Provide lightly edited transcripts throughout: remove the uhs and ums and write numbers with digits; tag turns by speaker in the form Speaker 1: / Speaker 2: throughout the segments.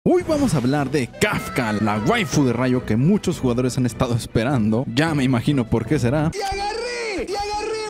Speaker 1: Hoy vamos a hablar de Kafka, la waifu de Rayo que muchos jugadores han estado esperando. Ya me imagino por qué será.
Speaker 2: ¡Te agarré!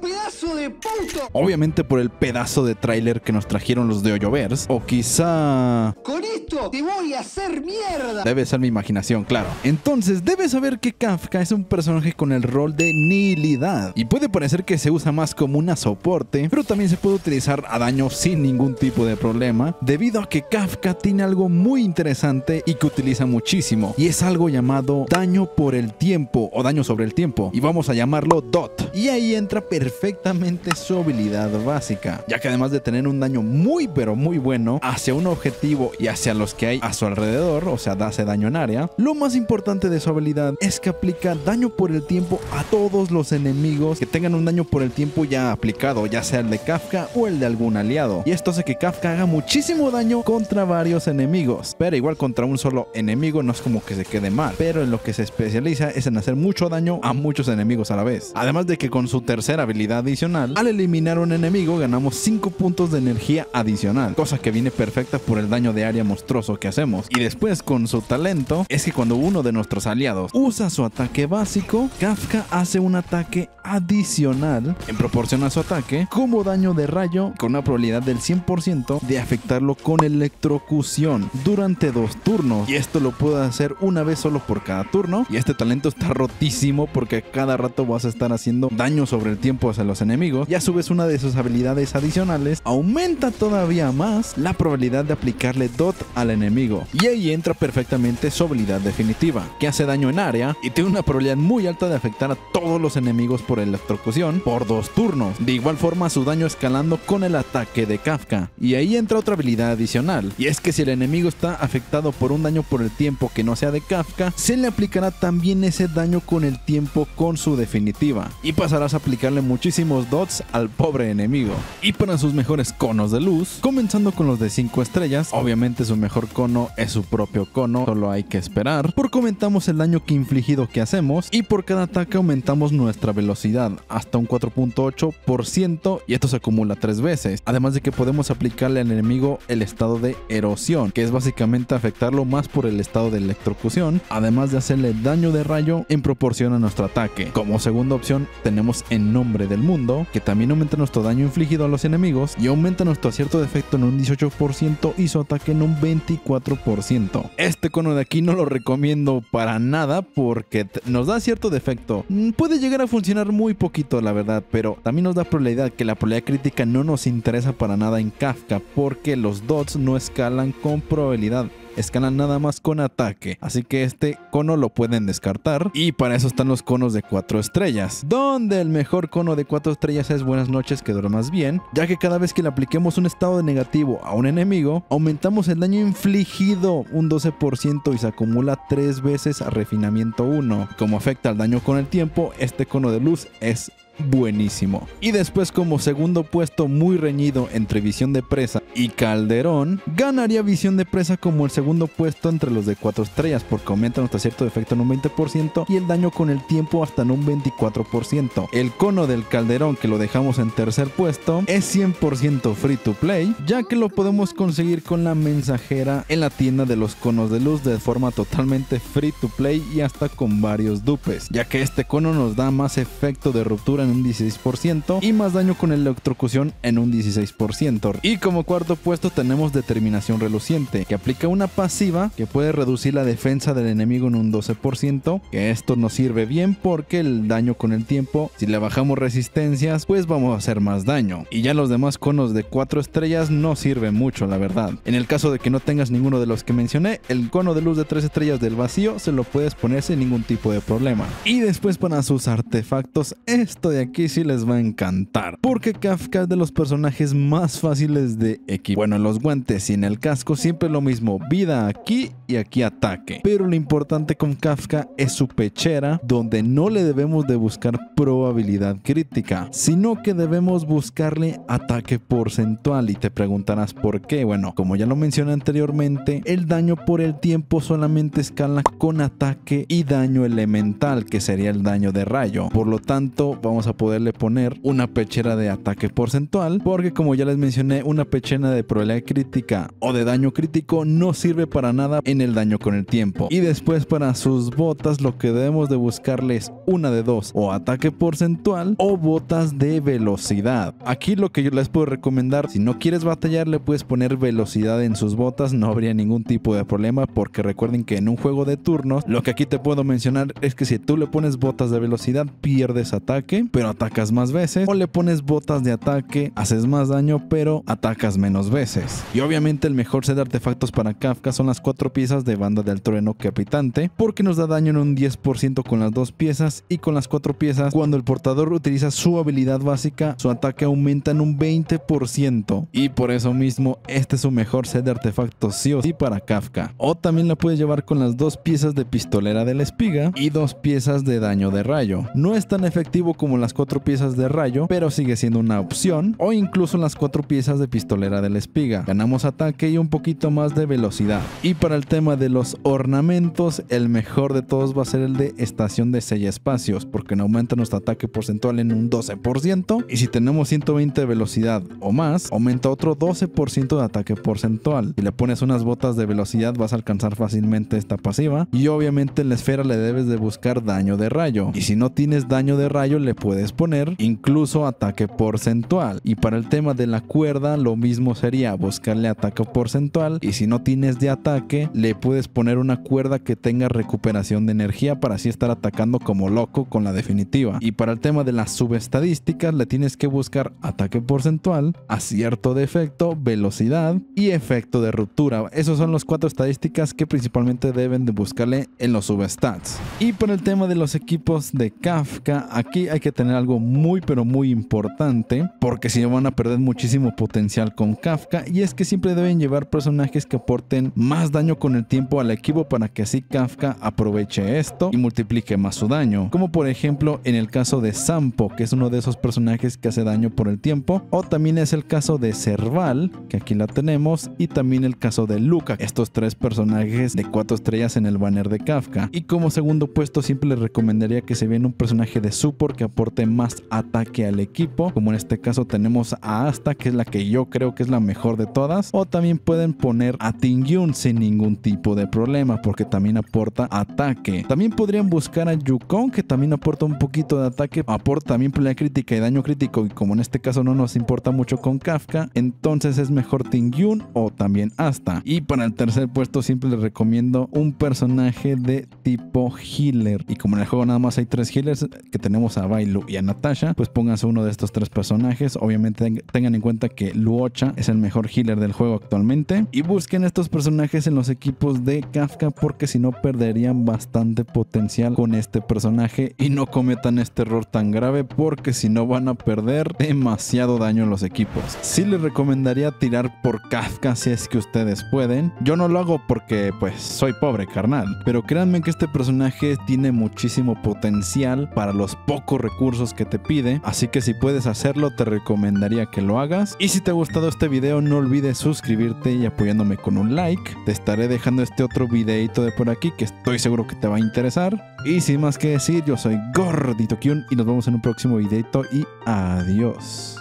Speaker 2: ¡Pedazo de puto!
Speaker 1: Obviamente por el pedazo de tráiler que nos trajeron los de Hoyoverse. O quizá...
Speaker 2: ¡Con esto te voy a hacer mierda!
Speaker 1: Debe ser mi imaginación, claro. Entonces, debes saber que Kafka es un personaje con el rol de nihilidad. Y puede parecer que se usa más como una soporte, pero también se puede utilizar a daño sin ningún tipo de problema, debido a que Kafka tiene algo muy interesante y que utiliza muchísimo. Y es algo llamado daño por el tiempo, o daño sobre el tiempo. Y vamos a llamarlo DOT. Y ahí entra perfectamente su habilidad básica, ya que además de tener un daño muy pero muy bueno hacia un objetivo y hacia los que hay a su alrededor, o sea, hace daño en área, lo más importante de su habilidad es que aplica daño por el tiempo a todos los enemigos que tengan un daño por el tiempo ya aplicado, ya sea el de Kafka o el de algún aliado. Y esto hace que Kafka haga muchísimo daño contra varios enemigos, pero igual contra un solo enemigo no es como que se quede mal, pero en lo que se especializa es en hacer mucho daño a muchos enemigos a la vez. Además de que con su tercera habilidad adicional, al eliminar un enemigo ganamos 5 puntos de energía adicional, cosa que viene perfecta por el daño de área monstruoso que hacemos. Y después con su talento es que cuando uno de nuestros aliados usa su ataque básico, Kafka hace un ataque adicional en proporción a su ataque como daño de rayo con una probabilidad del 100% de afectarlo con electrocución durante 2 turnos. Y esto lo puede hacer una vez solo por cada turno. Y este talento está rotísimo porque cada rato vas a estar haciendo daño sobre el tiempo hacia los enemigos. Y a su vez una de sus habilidades adicionales aumenta todavía más la probabilidad de aplicarle DOT al enemigo. Y ahí entra perfectamente su habilidad definitiva, que hace daño en área y tiene una probabilidad muy alta de afectar a todos los enemigos por electrocución por 2 turnos. De igual forma su daño escalando con el ataque de Kafka. Y ahí entra otra habilidad adicional, y es que si el enemigo está afectado por un daño por el tiempo que no sea de Kafka, se le aplicará también ese daño con el tiempo con su definitiva, y pasarás a aplicarle muchísimos dots al pobre enemigo. Y para sus mejores conos de luz, comenzando con los de 5 estrellas, obviamente su mejor cono es su propio cono, solo hay que esperar, porque aumentamos el daño que infligido que hacemos, y por cada ataque aumentamos nuestra velocidad hasta un 4.8%, y esto se acumula 3 veces, además de que podemos aplicarle al enemigo el estado de erosión, que es básicamente afectarlo más por el estado de electrocución, además de hacerle daño de rayo en proporción a nuestro ataque. Como segunda opción tenemos En Nombre del Mundo, que también aumenta nuestro daño infligido a los enemigos y aumenta nuestro acierto de efecto en un 18% y su ataque en un 24%. Este cono de aquí no lo recomiendo para nada porque nos da cierto defecto. Puede llegar a funcionar muy poquito, la verdad, pero también nos da probabilidad, que la probabilidad crítica no nos interesa para nada en Kafka porque los dots no escalan con probabilidad, escalan nada más con ataque, así que este cono lo pueden descartar. Y para eso están los conos de 4 estrellas, donde el mejor cono de 4 estrellas es Buenas noches, que duermas bien, ya que cada vez que le apliquemos un estado de negativo a un enemigo, aumentamos el daño infligido un 12% y se acumula 3 veces a refinamiento 1. Como afecta al daño con el tiempo, este cono de luz es buenísimo. Y después, como segundo puesto muy reñido entre Visión de Presa y Calderón, ganaría Visión de Presa como el segundo puesto entre los de 4 estrellas, porque aumenta nuestro acierto de efecto en un 20% y el daño con el tiempo hasta en un 24%. El cono del Calderón, que lo dejamos en tercer puesto, es 100% free to play, ya que lo podemos conseguir con la mensajera en la tienda de los conos de luz de forma totalmente free to play y hasta con varios dupes, ya que este cono nos da más efecto de ruptura en un 16% y más daño con electrocución en un 16%. Y como cuarto puesto tenemos Determinación Reluciente, que aplica una pasiva que puede reducir la defensa del enemigo en un 12%, que esto nos sirve bien porque el daño con el tiempo, si le bajamos resistencias, pues vamos a hacer más daño. Y ya los demás conos de 4 estrellas no sirven mucho, la verdad. En el caso de que no tengas ninguno de los que mencioné, el cono de luz de 3 estrellas del vacío se lo puedes poner sin ningún tipo de problema. Y después, para sus artefactos, esto de aquí sí les va a encantar, porque Kafka es de los personajes más fáciles de equipar. Bueno, en los guantes y en el casco siempre lo mismo, vida aquí y aquí ataque, pero lo importante con Kafka es su pechera, donde no le debemos de buscar probabilidad crítica, sino que debemos buscarle ataque porcentual. Y te preguntarás por qué. Bueno, como ya lo mencioné anteriormente, el daño por el tiempo solamente escala con ataque y daño elemental, que sería el daño de rayo. Por lo tanto, vamos a poderle poner una pechera de ataque porcentual, porque como ya les mencioné, una pechera llena de probabilidad crítica o de daño crítico no sirve para nada en el daño con el tiempo. Y después para sus botas lo que debemos de buscarle es una de dos, o ataque porcentual o botas de velocidad. Aquí lo que yo les puedo recomendar, si no quieres batallar, le puedes poner velocidad en sus botas, no habría ningún tipo de problema, porque recuerden que en un juego de turnos, lo que aquí te puedo mencionar es que si tú le pones botas de velocidad pierdes ataque, pero atacas más veces, o le pones botas de ataque, haces más daño, pero atacas menos veces. Y obviamente el mejor set de artefactos para Kafka son las 4 piezas de banda del trueno capitante, porque nos da daño en un 10% con las 2 piezas, y con las 4 piezas, cuando el portador utiliza su habilidad básica, su ataque aumenta en un 20%, y por eso mismo este es su mejor set de artefactos sí o sí para Kafka. O también la puedes llevar con las 2 piezas de pistolera de la espiga y 2 piezas de daño de rayo. No es tan efectivo como las 4 piezas de rayo, pero sigue siendo una opción, o incluso las 4 piezas de pistolera de la espiga. Ganamos ataque y un poquito más de velocidad. Y para el tema de los ornamentos, el mejor de todos va a ser el de estación de sella espacios, porque nos aumenta nuestro ataque porcentual en un 12%, y si tenemos 120 de velocidad o más, aumenta otro 12% de ataque porcentual. Si le pones unas botas de velocidad vas a alcanzar fácilmente esta pasiva, y obviamente en la esfera le debes de buscar daño de rayo, y si no tienes daño de rayo le puedes poner incluso ataque porcentual. Y para el tema de la cuerda lo mismo sería buscarle ataque porcentual, y si no tienes de ataque le puedes poner una cuerda que tenga recuperación de energía para así estar atacando como loco con la definitiva. Y para el tema de las subestadísticas le tienes que buscar ataque porcentual, acierto de efecto, velocidad y efecto de ruptura. Esos son los 4 estadísticas que principalmente deben de buscarle en los substats. Y para el tema de los equipos de Kafka, aquí hay que tener algo muy pero muy importante, porque si no van a perder muchísimo potencial con Kafka, y es que siempre deben llevar personajes que aporten más daño con el tiempo al equipo para que así Kafka aproveche esto y multiplique más su daño, como por ejemplo en el caso de Sampo, que es uno de esos personajes que hace daño por el tiempo, o también es el caso de Serval, que aquí la tenemos, y también el caso de Luca, estos 3 personajes de 4 estrellas en el banner de Kafka. Y como segundo puesto siempre les recomendaría que se viene un personaje de support que aporte más ataque al equipo, como en este caso tenemos a Asta, que es la que yo creo que es la mejor de todas, o también pueden poner a Tingyun sin ningún tipo de problema, porque también aporta ataque. También podrían buscar a Yukon, que también aporta un poquito de ataque, aporta también pelea crítica y daño crítico, y como en este caso no nos importa mucho con Kafka, entonces es mejor Tingyun o también Asta. Y para el tercer puesto siempre les recomiendo un personaje de tipo healer, y como en el juego nada más hay 3 healers, que tenemos a Bailu y a Natasha, pues pónganse uno de estos 3 personajes. Obviamente tengan en cuenta que Luocha es el mejor healer del juego actualmente, y busquen estos personajes en los equipos de Kafka, porque si no perderían bastante potencial con este personaje, y no cometan este error tan grave, porque si no van a perder demasiado daño en los equipos. Sí les recomendaría tirar por Kafka si es que ustedes pueden. Yo no lo hago porque pues soy pobre, carnal, pero créanme que este personaje tiene muchísimo potencial para los pocos recursos que te pide, así que si puedes hacerlo te recomendaría que lo hagas. Y si te ha gustado este video no olvides suscribirte y apoyándome con un like. Te estaré dejando este otro videito de por aquí que estoy seguro que te va a interesar. Y sin más que decir, yo soy Gordito Kyun y nos vemos en un próximo videito y adiós.